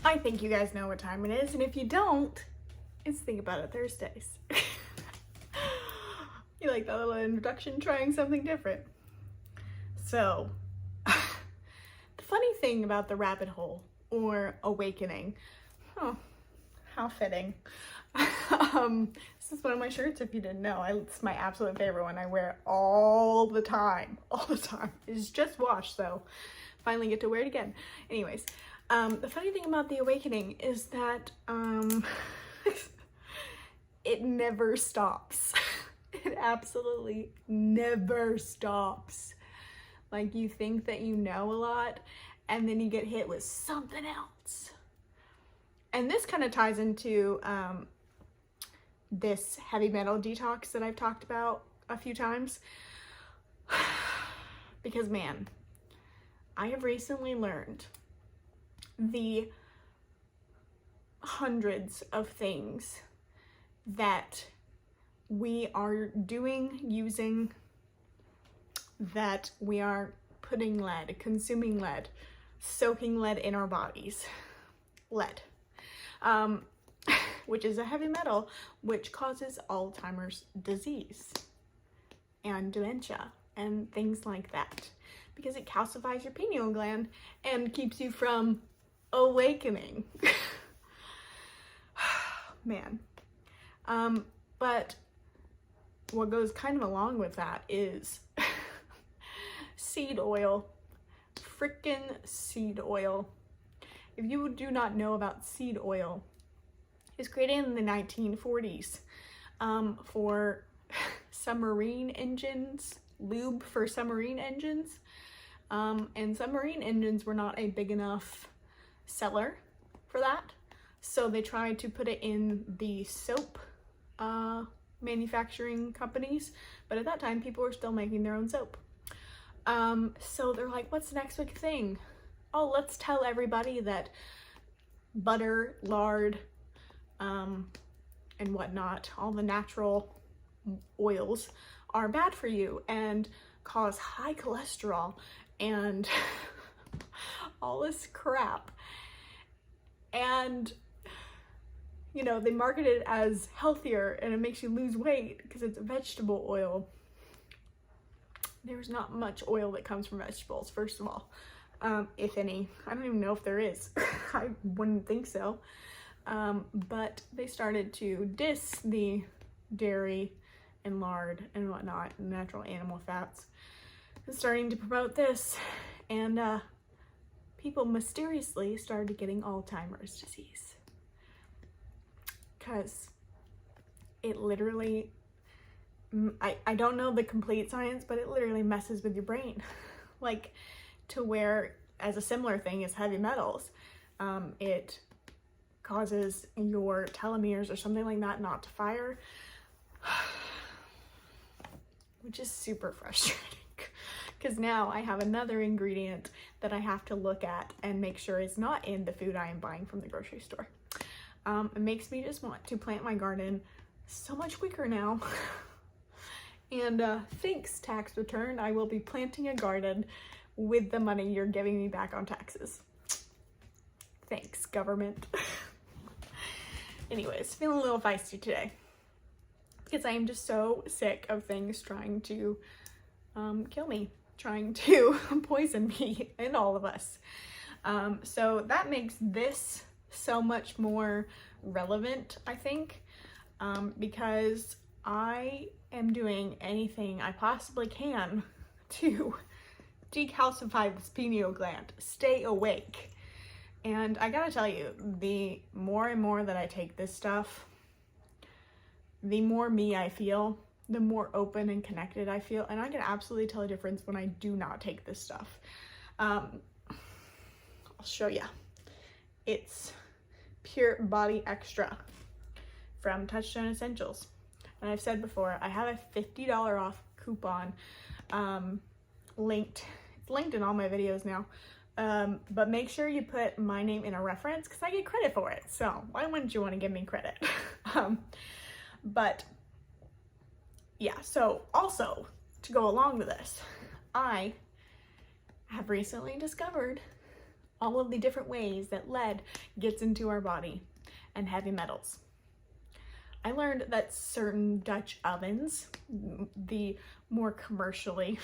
I think you guys know what time it is, and if you don't, it's Think About It Thursdays. You like that little introduction, trying something different. So, the funny thing about the rabbit hole, or awakening, oh, how fitting. This is one of my shirts, if you didn't know. It's my absolute favorite one. I wear it all the time. It's just washed, so finally get to wear it again. Anyways, the funny thing about the awakening is that it never stops. It absolutely never stops. Like, you think that you know a lot, and then you get hit with something else. And this kind of ties into this heavy metal detox that I've talked about a few times. Because, man, I have recently learned the hundreds of things that we are doing, using, that we are putting lead, consuming lead, soaking lead in our bodies. Lead, which is a heavy metal, which causes Alzheimer's disease and dementia and things like that, because it calcifies your pineal gland and keeps you from awakening. Man. But what goes kind of along with that is seed oil. Frickin' seed oil. If you do not know about seed oil, it was created in the 1940s for submarine engines, lube for submarine engines. And submarine engines were not a big enough seller for that. So they tried to put it in the soap manufacturing companies, but at that time people were still making their own soap. So they're like, what's the next big thing? Oh, let's tell everybody that butter, lard, and whatnot, all the natural oils are bad for you and cause high cholesterol and all this crap. And you know, they market it as healthier and it makes you lose weight because it's vegetable oil. There's not much oil that comes from vegetables, first of all, if any. I don't even know if there is. I wouldn't think so. But they started to diss the dairy and lard and whatnot, and natural animal fats, and starting to promote this. And people mysteriously started getting Alzheimer's disease. Because it literally, I don't know the complete science, but it literally messes with your brain. Like, to where, as a similar thing as heavy metals, it causes your telomeres or something like that not to fire, which is super frustrating. Because now I have another ingredient that I have to look at and make sure is not in the food I am buying from the grocery store. It makes me just want to plant my garden so much quicker now. And thanks, tax return, I will be planting a garden with the money you're giving me back on taxes. Thanks, government. Anyways, feeling a little feisty today because I am just so sick of things trying to kill me, trying to poison me and all of us. So that makes this so much more relevant, I think, because I am doing anything I possibly can to decalcify this pineal gland, stay awake. And I gotta tell you, the more and more that I take this stuff, the more me I feel, the more open and connected I feel, and I can absolutely tell a difference when I do not take this stuff. I'll show you. It's Pure Body Extra from Touchstone Essentials. And I've said before, I have a $50 off coupon linked. It's linked in all my videos now. But make sure you put my name in a reference because I get credit for it. So why wouldn't you want to give me credit? But yeah, so also to go along with this, I have recently discovered all of the different ways that lead gets into our body and heavy metals. I learned that certain Dutch ovens, the more commercially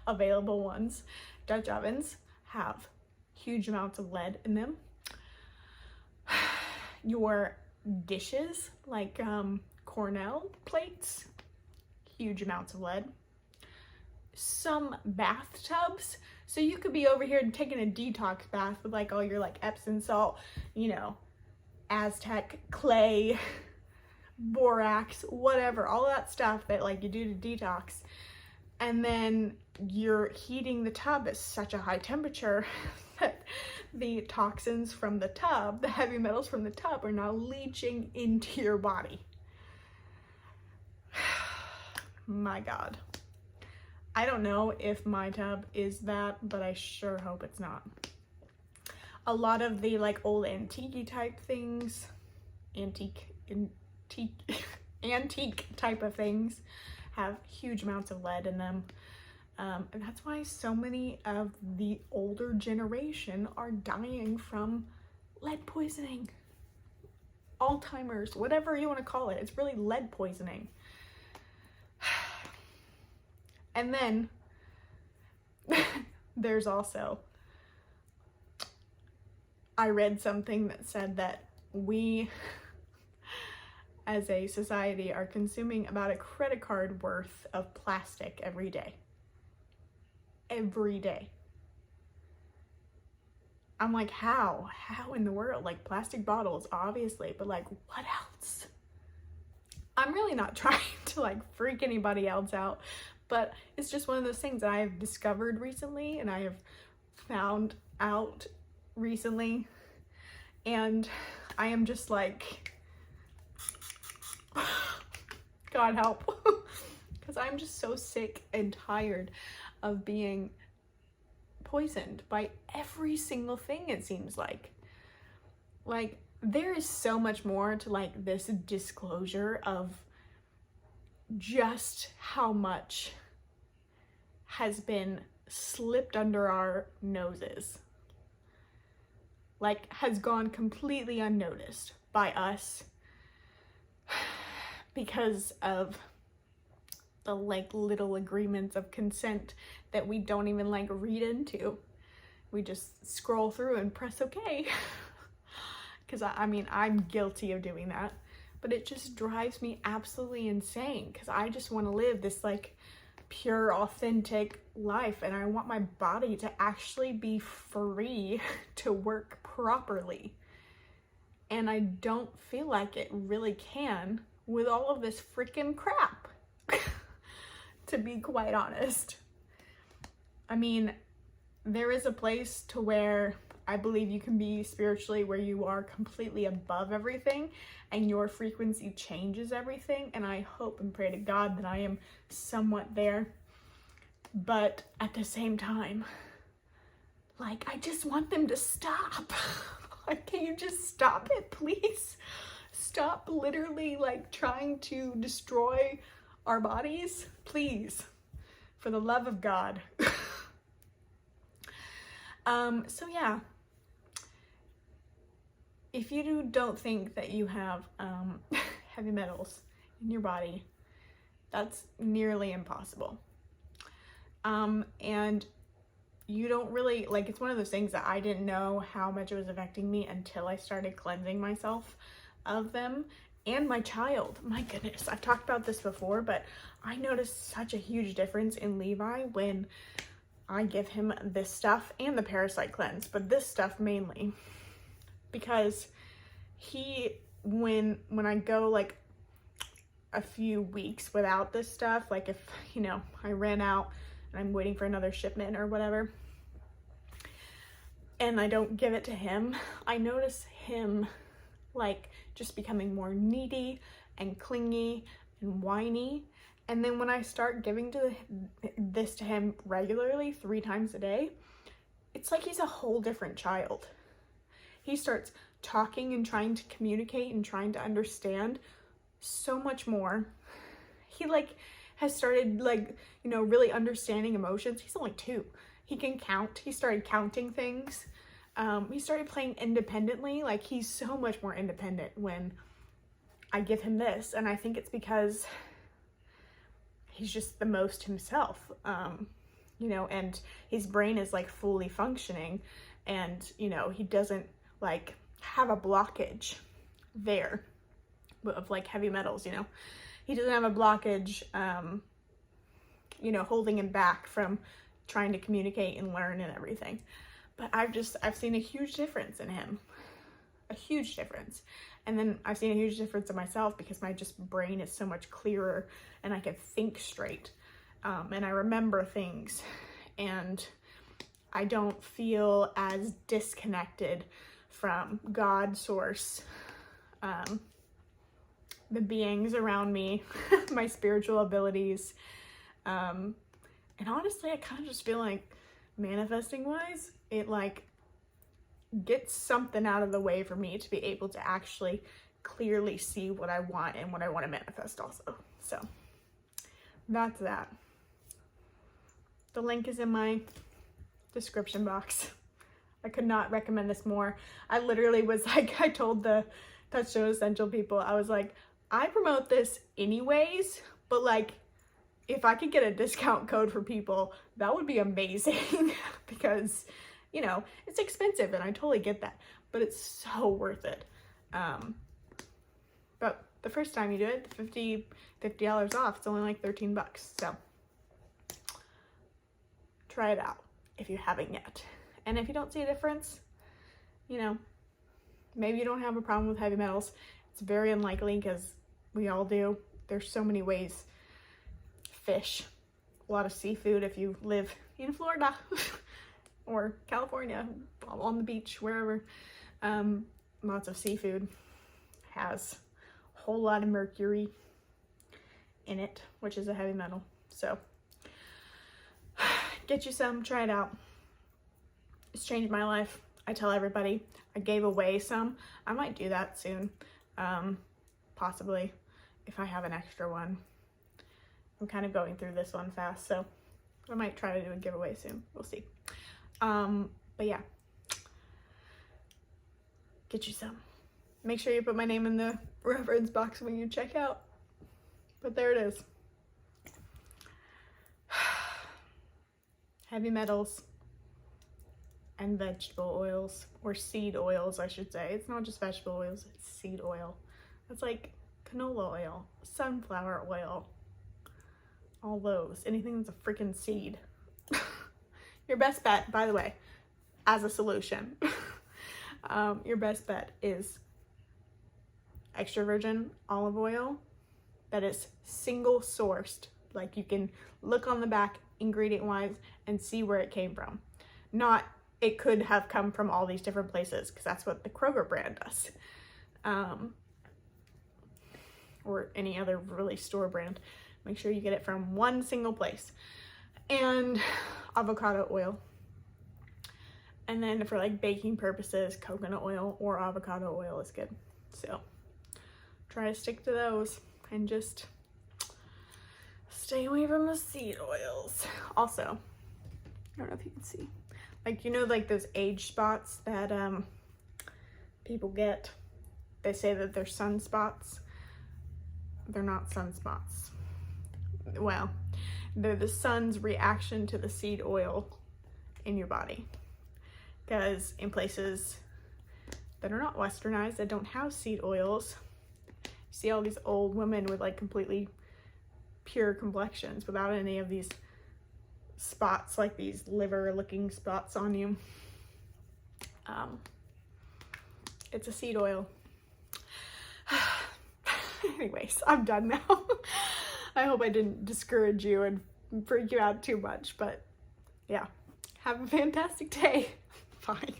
available ones, Dutch ovens have huge amounts of lead in them. Your dishes, like Cornell plates, huge amounts of lead. Some bathtubs, so you could be over here taking a detox bath with like all your like Epsom salt, you know, Aztec clay, borax, whatever, all that stuff that like you do to detox, and then you're heating the tub at such a high temperature that the toxins from the tub, the heavy metals from the tub, are now leaching into your body. My God. I don't know if my tub is that, but I sure hope it's not. A lot of the like old antique type things, antique type of things have huge amounts of lead in them. And that's why so many of the older generation are dying from lead poisoning. Alzheimer's, whatever you want to call it. It's really lead poisoning. And then there's also, I read something that said that we as a society are consuming about a credit card worth of plastic every day. Every day. I'm like, how? How in the world? Like plastic bottles, obviously, but like what else? I'm really not trying to like freak anybody else out, but it's just one of those things that I have discovered recently and I have found out recently, and I am just like, God help, because I'm just so sick and tired of being poisoned by every single thing, it seems like. Like, there is so much more to like this disclosure of just how much has been slipped under our noses, like has gone completely unnoticed by us because of the like little agreements of consent that we don't even like read into. We just scroll through and press okay. Because I mean, I'm guilty of doing that, but it just drives me absolutely insane because I just want to live this like pure, authentic life, and I want my body to actually be free to work properly. And I don't feel like it really can with all of this freaking crap, to be quite honest. I mean, there is a place to where I believe you can be spiritually where you are completely above everything and your frequency changes everything. And I hope and pray to God that I am somewhat there. But at the same time, like, I just want them to stop. Like, can you just stop it, please? Stop literally like trying to destroy our bodies, please, for the love of God. So yeah, if you don't think that you have heavy metals in your body, that's nearly impossible. And you don't really, like, it's one of those things that I didn't know how much it was affecting me until I started cleansing myself of them. And my child, my goodness, I've talked about this before, but I noticed such a huge difference in Levi when I give him this stuff and the parasite cleanse, but this stuff mainly, because he, when I go like a few weeks without this stuff, like if, you know, I ran out and I'm waiting for another shipment or whatever, and I don't give it to him, I notice him like just becoming more needy and clingy and whiny. And then when I start giving this to him regularly 3 times a day, it's like he's a whole different child. He starts talking and trying to communicate and trying to understand so much more. He like has started like, you know, really understanding emotions. He's only 2. He can count. He started counting things. He started playing independently. Like, he's so much more independent when I give him this. And I think it's because he's just the most himself, you know, and his brain is like fully functioning, and, you know, he doesn't like have a blockage there of like heavy metals, you know. He doesn't have a blockage, you know, holding him back from trying to communicate and learn and everything. But I've seen a huge difference in him, a huge difference. And then I've seen a huge difference in myself because my just brain is so much clearer and I can think straight. And I remember things, and I don't feel as disconnected from God, source, the beings around me, my spiritual abilities. And honestly, I kind of just feel like manifesting wise, it like gets something out of the way for me to be able to actually clearly see what I want and what I want to manifest also. So that's that. The link is in my description box. I could not recommend this more. I literally was like, I told the Touchstone Essential people, I was like, I promote this anyways, but like, if I could get a discount code for people, that would be amazing because, you know, it's expensive and I totally get that, but it's so worth it. But the first time you do it, $50 off, it's only like 13 bucks. So try it out if you haven't yet. And if you don't see a difference, you know, maybe you don't have a problem with heavy metals. It's very unlikely because we all do. There's so many ways. Fish, a lot of seafood if you live in Florida or California, on the beach, wherever. Lots of seafood has a whole lot of mercury in it, which is a heavy metal. So get you some, try it out. It's changed my life. I tell everybody. I gave away some. I might do that soon, possibly, if I have an extra one. I'm kind of going through this one fast, so I might try to do a giveaway soon. We'll see. But yeah, get you some. Make sure you put my name in the reference box when you check out. But there it is. Heavy metals and vegetable oils, or seed oils, I should say. It's not just vegetable oils, it's seed oil. It's like canola oil, sunflower oil, all those. Anything that's a freaking seed. Your best bet, by the way, as a solution, your best bet is extra virgin olive oil that is single sourced. Like, you can look on the back ingredient wise and see where it came from. Not it could have come from all these different places, because that's what the Kroger brand does. Or any other really store brand. Make sure you get it from one single place. And avocado oil. And then for like baking purposes, coconut oil or avocado oil is good. So try to stick to those and just stay away from the seed oils. Also, I don't know if you can see, like, you know, like those age spots that people get. They say that they're sunspots. They're not sunspots. Well, they're the sun's reaction to the seed oil in your body. Because in places that are not westernized, that don't have seed oils, you see all these old women with like completely pure complexions without any of these spots, like these liver looking spots on you. It's a seed oil. Anyways, I'm done now. I hope I didn't discourage you and freak you out too much, but yeah, have a fantastic day. Bye.